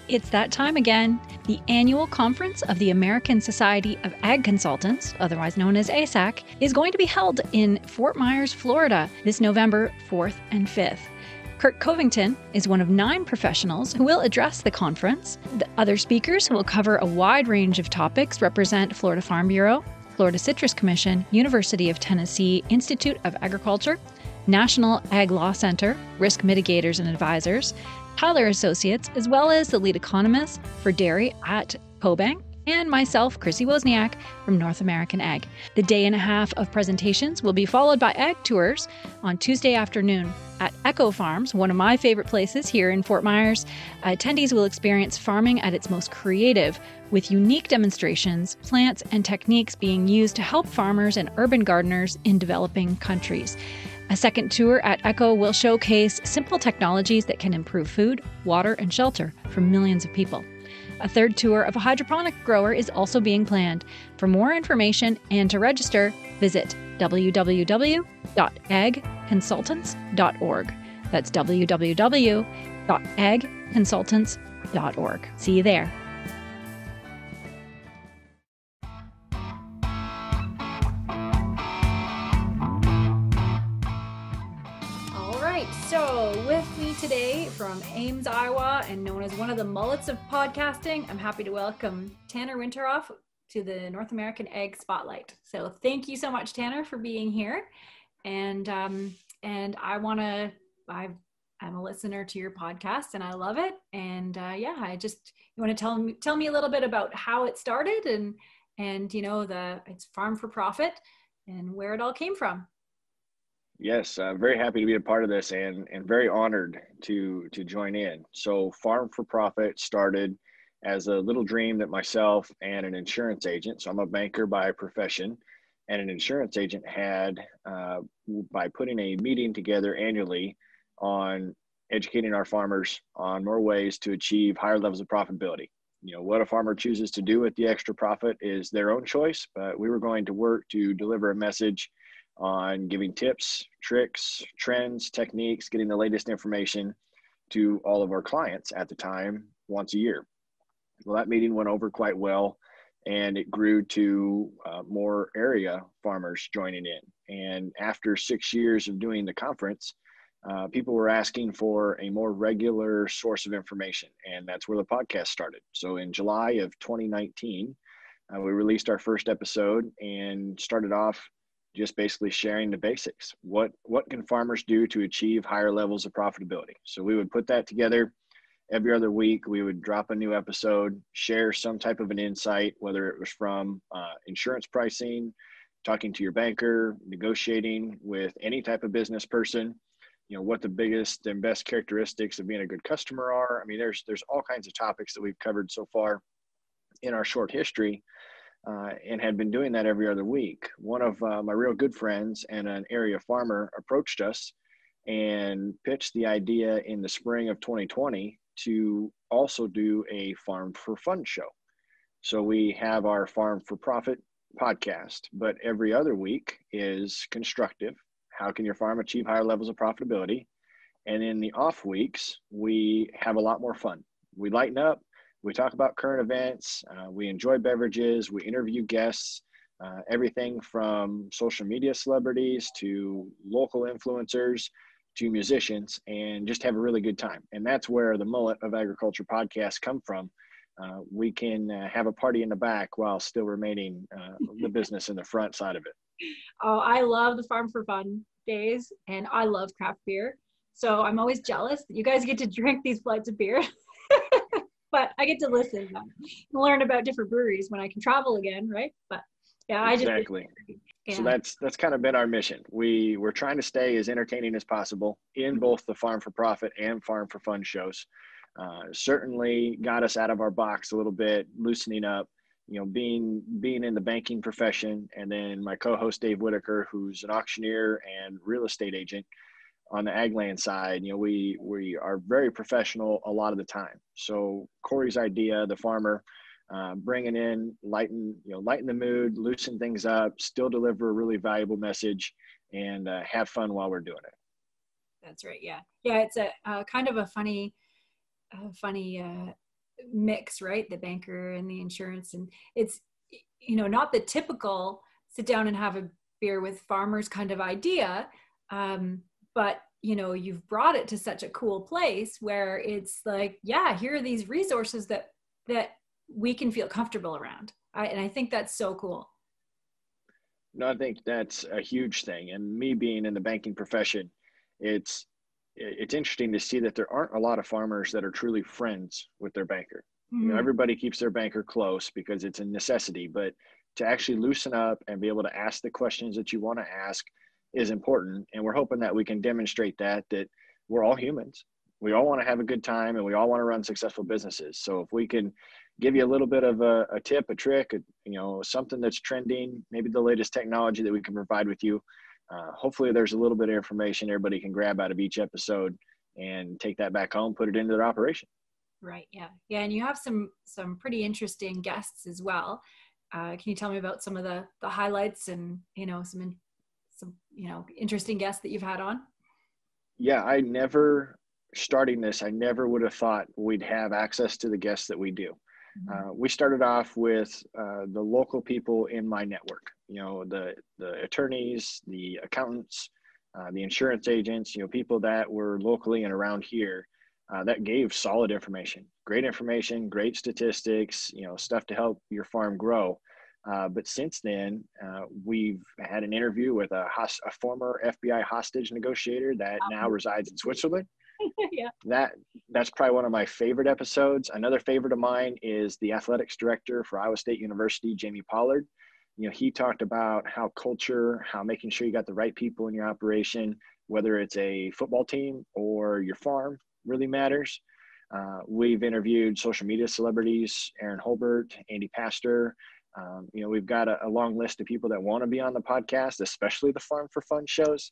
It's that time again. The annual conference of the American Society of Ag Consultants, otherwise known as ASAC, is going to be held in Fort Myers, Florida, this November 4th and 5th. Kurt Covington is one of 9 professionals who will address the conference. The other speakers who will cover a wide range of topics represent Florida Farm Bureau, Florida Citrus Commission, University of Tennessee Institute of Agriculture, National Ag Law Center, Risk Mitigators and Advisors, Tyler Associates, as well as the lead economist for dairy at CoBank, and myself, Chrissy Wozniak from North American Ag. The day and a half of presentations will be followed by ag tours on Tuesday afternoon. At Echo Farms, one of my favorite places here in Fort Myers, attendees will experience farming at its most creative, with unique demonstrations, plants, and techniques being used to help farmers and urban gardeners in developing countries. A second tour at Echo will showcase simple technologies that can improve food, water, and shelter for millions of people. A third tour of a hydroponic grower is also being planned. For more information and to register, visit www.agconsultants.org. That's www.agconsultants.org. See you there. So with me today from Ames, Iowa, and known as one of the mullets of podcasting, I'm happy to welcome Tanner Winterhof to the North American Ag Spotlight. So thank you so much, Tanner, for being here. And I'm a listener to your podcast and I love it. And you want to tell me a little bit about how it started and it's Farm4Profit and where it all came from. Yes, I'm very happy to be a part of this and very honored to join in. So Farm4Profit started as a little dream that myself and an insurance agent, so I'm a banker by profession, and an insurance agent had by putting a meeting together annually on educating our farmers on more ways to achieve higher levels of profitability. You know, what a farmer chooses to do with the extra profit is their own choice, but we were going to work to deliver a message on giving tips, tricks, trends, techniques, getting the latest information to all of our clients at the time once a year. Well, that meeting went over quite well, and it grew to more area farmers joining in. And after 6 years of doing the conference, people were asking for a more regular source of information, and that's where the podcast started. So in July of 2019, we released our first episode and started off just basically sharing the basics. What can farmers do to achieve higher levels of profitability? So we would put that together every other week. We would drop a new episode, share some type of an insight, whether it was from insurance pricing, talking to your banker, negotiating with any type of business person, you know, what the biggest and best characteristics of being a good customer are. I mean, there's all kinds of topics that we've covered so far in our short history. And had been doing that every other week. One of my real good friends and an area farmer approached us and pitched the idea in the spring of 2020 to also do a Farm for Fun show. So we have our Farm4Profit podcast, but every other week is constructive. How can your farm achieve higher levels of profitability? And in the off weeks, we have a lot more fun. We lighten up. We talk about current events, we enjoy beverages, we interview guests, everything from social media celebrities to local influencers to musicians, and just have a really good time. And that's where the mullet of agriculture podcasts come from. We can have a party in the back while still remaining the business in the front side of it. Oh, I love the Farm for Fun days, and I love craft beer. So I'm always jealous that you guys get to drink these flights of beer. But I get to listen and learn about different breweries when I can travel again, right? But yeah, exactly. So that's kind of been our mission. We're trying to stay as entertaining as possible in both the Farm4Profit and Farm for Fun shows. Certainly got us out of our box a little bit, loosening up. You know, being in the banking profession, and then my co-host Dave Whitaker, who's an auctioneer and real estate agent on the ag land side. You know, we are very professional a lot of the time. So Corey's idea, the farmer, bringing in, lighten the mood, loosen things up, still deliver a really valuable message, and have fun while we're doing it. That's right. Yeah. Yeah. It's a kind of a funny mix, right? The banker and the insurance. And it's, not the typical sit down and have a beer with farmers kind of idea. But, you've brought it to such a cool place where it's like, yeah, here are these resources that we can feel comfortable around. And I think that's so cool. No, I think that's a huge thing. And me being in the banking profession, it's interesting to see that there aren't a lot of farmers that are truly friends with their banker. Mm-hmm. Everybody keeps their banker close because it's a necessity, but to actually loosen up and be able to ask the questions that you want to ask is important. And we're hoping that we can demonstrate that we're all humans. We all want to have a good time and we all want to run successful businesses. So if we can give you a little bit of a tip, a trick, something that's trending, maybe the latest technology that we can provide with you, hopefully there's a little bit of information everybody can grab out of each episode and take that back home, put it into their operation. Right. Yeah. Yeah. And you have some pretty interesting guests as well. Can you tell me about some of the highlights and, some interesting guests that you've had on? Yeah. Starting this, I never would have thought we'd have access to the guests that we do. Mm-hmm. We started off with the local people in my network, the attorneys, the accountants, the insurance agents, people that were locally and around here that gave solid information, great statistics, stuff to help your farm grow. But since then, we've had an interview with a former FBI hostage negotiator that now resides in Switzerland. Yeah. That's probably one of my favorite episodes. Another favorite of mine is the athletics director for Iowa State University, Jamie Pollard. He talked about how making sure you got the right people in your operation, whether it's a football team or your farm, really matters. We've interviewed social media celebrities, Aaron Holbert, Andy Pastor. We've got a long list of people that want to be on the podcast, especially the Farm for Fun shows.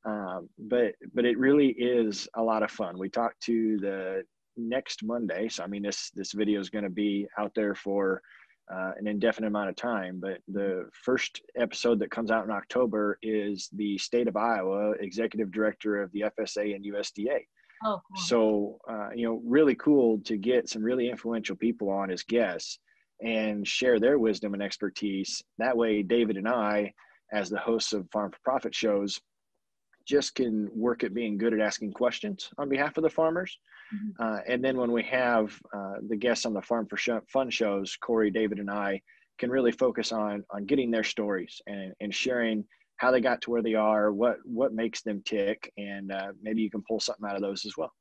But it really is a lot of fun. We talked to the next Monday. So, this video is going to be out there for an indefinite amount of time, but the first episode that comes out in October is the state of Iowa executive director of the FSA and USDA. Oh, cool. So, really cool to get some really influential people on as guests and share their wisdom and expertise. That way, David and I, as the hosts of Farm for Profit shows, just can work at being good at asking questions on behalf of the farmers. Mm-hmm. And then when we have the guests on the Farm for Fun shows, Corey, David, and I can really focus on getting their stories and sharing how they got to where they are, what makes them tick, and maybe you can pull something out of those as well.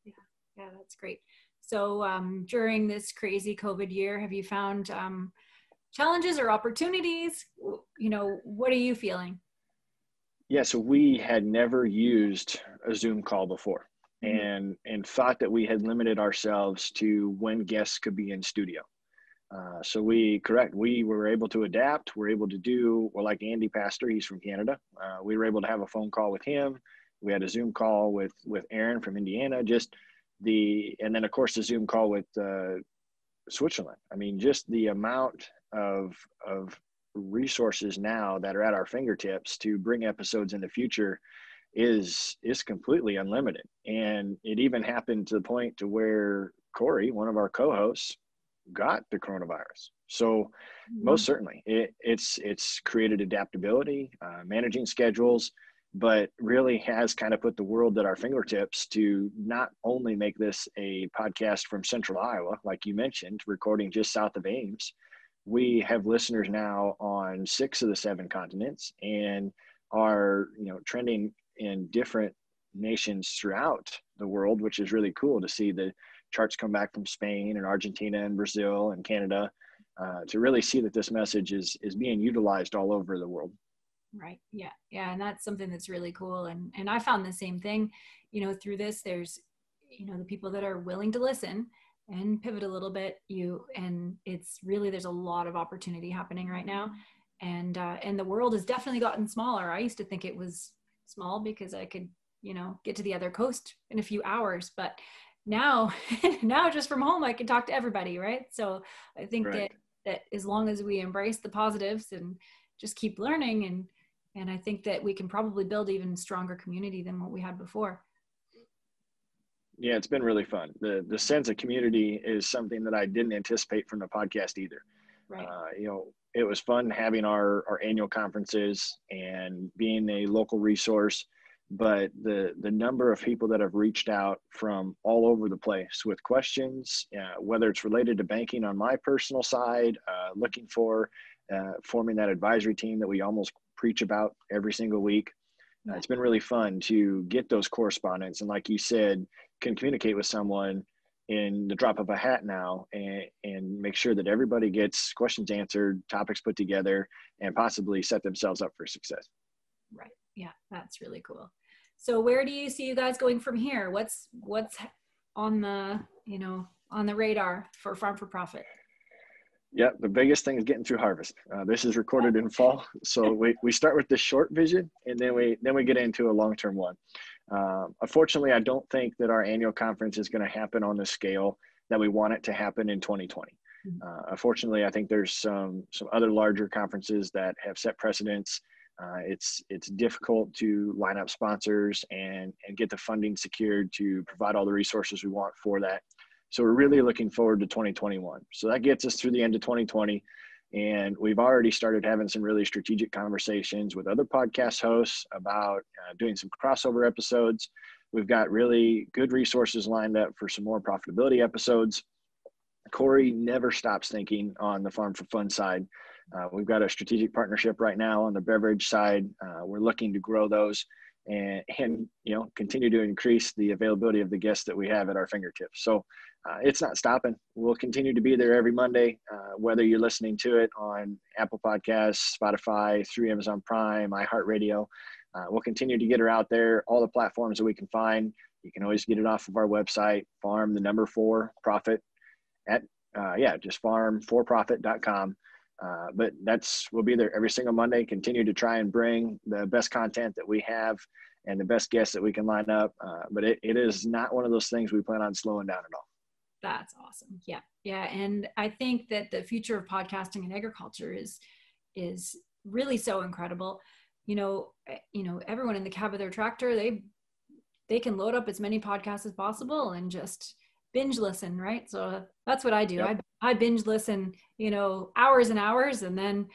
Yeah, that's great. So during this crazy COVID year, have you found challenges or opportunities? What are you feeling? Yeah, so we had never used a Zoom call before, and thought that we had limited ourselves to when guests could be in studio. So we were able to adapt. We're able to do, like Andy Pastor, he's from Canada. We were able to have a phone call with him. We had a Zoom call with Aaron from Indiana, and then of course the Zoom call with Switzerland. Just the amount of resources now that are at our fingertips to bring episodes in the future is completely unlimited. And it even happened to the point to where Corey, one of our co-hosts, got the coronavirus. So most certainly it's created adaptability, managing schedules, but really has kind of put the world at our fingertips to not only make this a podcast from Central Iowa, like you mentioned, recording just south of Ames. We have listeners now on 6 of the 7 continents and are, trending in different nations throughout the world, which is really cool to see the charts come back from Spain and Argentina and Brazil and Canada, to really see that this message is being utilized all over the world. Right. Yeah. Yeah. And that's something that's really cool. And I found the same thing, through this. There's, the people that are willing to listen and pivot a little bit, and it's really, there's a lot of opportunity happening right now. And the world has definitely gotten smaller. I used to think it was small because I could, get to the other coast in a few hours, but now just from home, I can talk to everybody. Right. So I think Right. that as long as we embrace the positives and just keep learning, and I think that we can probably build even stronger community than what we had before. Yeah, it's been really fun. The sense of community is something that I didn't anticipate from the podcast either. Right. It was fun having our annual conferences and being a local resource, but the number of people that have reached out from all over the place with questions, whether it's related to banking on my personal side, looking for forming that advisory team that we almost preach about every single week. Yeah. It's been really fun to get those correspondence, and like you said, can communicate with someone in the drop of a hat now, and make sure that everybody gets questions answered, topics put together, and possibly set themselves up for success. Right. Yeah, that's really cool. So where do you see you guys going from here? What's on the, on the radar for Farm for Profit? Yeah, the biggest thing is getting through harvest. This is recorded in fall, so we start with the short vision, and then we get into a long-term one. Unfortunately, I don't think that our annual conference is going to happen on the scale that we want it to happen in 2020. Unfortunately, I think there's some other larger conferences that have set precedents. It's difficult to line up sponsors and get the funding secured to provide all the resources we want for that. So we're really looking forward to 2021. So that gets us through the end of 2020. And we've already started having some really strategic conversations with other podcast hosts about doing some crossover episodes. We've got really good resources lined up for some more profitability episodes. Corey never stops thinking on the Farm for Fun side. We've got a strategic partnership right now on the beverage side. We're looking to grow those and continue to increase the availability of the guests that we have at our fingertips. So it's not stopping. We'll continue to be there every Monday, whether you're listening to it on Apple Podcasts, Spotify, through Amazon Prime, iHeartRadio. We'll continue to get her out there, all the platforms that we can find. You can always get it off of our website, Farm4Profit just Farm4Profit.com. But we'll be there every single Monday, continue to try and bring the best content that we have and the best guests that we can line up. But it is not one of those things we plan on slowing down at all. That's awesome. Yeah. Yeah. And I think that the future of podcasting and agriculture is really so incredible. Everyone in the cab of their tractor, they can load up as many podcasts as possible and just binge listen, right? So that's what I do. Yep. I binge listen, hours and hours, and then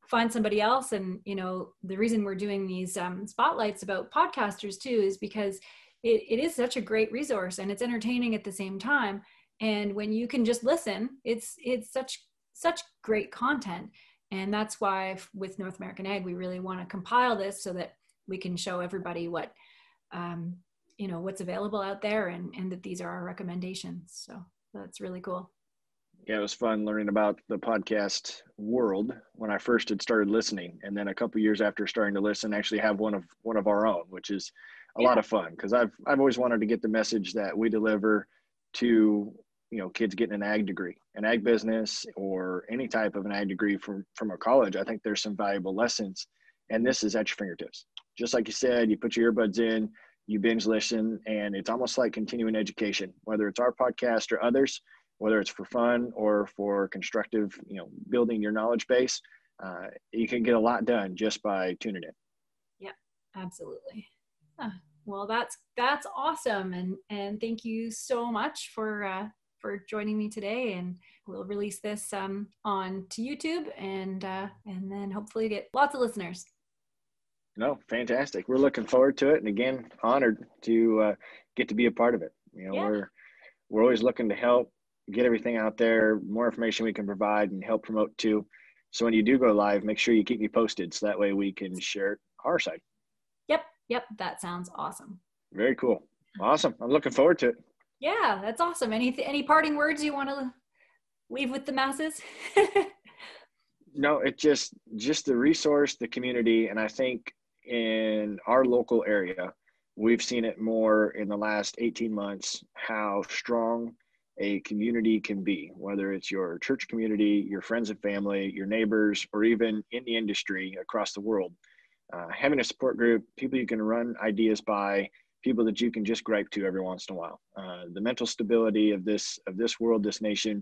find somebody else. And, the reason we're doing these spotlights about podcasters too, is because it is such a great resource and it's entertaining at the same time. And when you can just listen, it's such great content. And that's why with North American Ag, we really want to compile this so that we can show everybody what, what's available out there, and that these are our recommendations. So that's really cool. Yeah, it was fun learning about the podcast world when I first had started listening, and then a couple of years after starting to listen, actually have one of our own, which is a lot of fun, because I've always wanted to get the message that we deliver to kids getting an ag degree, an ag business, or any type of an ag degree from a college. I think there's some valuable lessons, and this is at your fingertips. Just like you said, you put your earbuds in, you binge listen, and it's almost like continuing education, whether it's our podcast or others, whether it's for fun or for constructive, building your knowledge base. You can get a lot done just by tuning in. Yeah, absolutely. Well, that's awesome. And thank you so much for joining me today. And we'll release this on to YouTube and then hopefully get lots of listeners. No, fantastic. We're looking forward to it. And again, honored to get to be a part of it. We're always looking to help get everything out there, more information we can provide and help promote too. So when you do go live, make sure you keep me posted so that way we can share it our side. Yep. That sounds awesome. Very cool. Awesome. I'm looking forward to it. Yeah, that's awesome. Any parting words you want to leave with the masses? No, it's just the resource, the community. And I think in our local area, we've seen it more in the last 18 months, how strong a community can be, whether it's your church community, your friends and family, your neighbors, or even in the industry across the world. Having a support group, people you can run ideas by, people that you can just gripe to every once in a while. The mental stability of this world, this nation,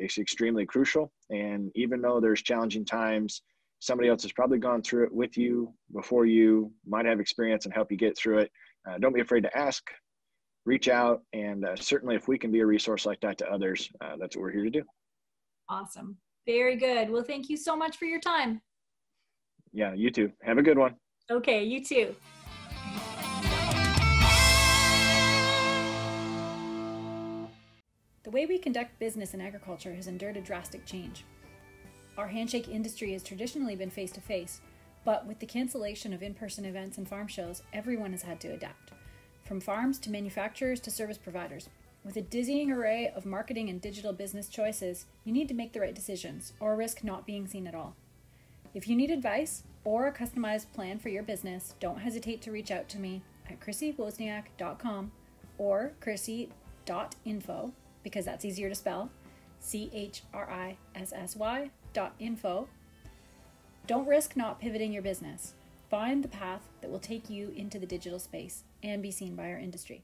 is extremely crucial. And even though there's challenging times, somebody else has probably gone through it with you before you, might have experience and help you get through it. Don't be afraid to ask. reach out. And certainly if we can be a resource like that to others, that's what we're here to do. Awesome. Very good. Well, thank you so much for your time. Yeah, you too. Have a good one. Okay, you too. The way we conduct business in agriculture has endured a drastic change. Our handshake industry has traditionally been face-to-face, but with the cancellation of in-person events and farm shows, everyone has had to adapt. From farms to manufacturers to service providers. With a dizzying array of marketing and digital business choices, you need to make the right decisions or risk not being seen at all. If you need advice or a customized plan for your business, don't hesitate to reach out to me at chrissywozniak.com or chrissy.info, because that's easier to spell, CHRISSY.info. Don't risk not pivoting your business. Find the path that will take you into the digital space and be seen by our industry.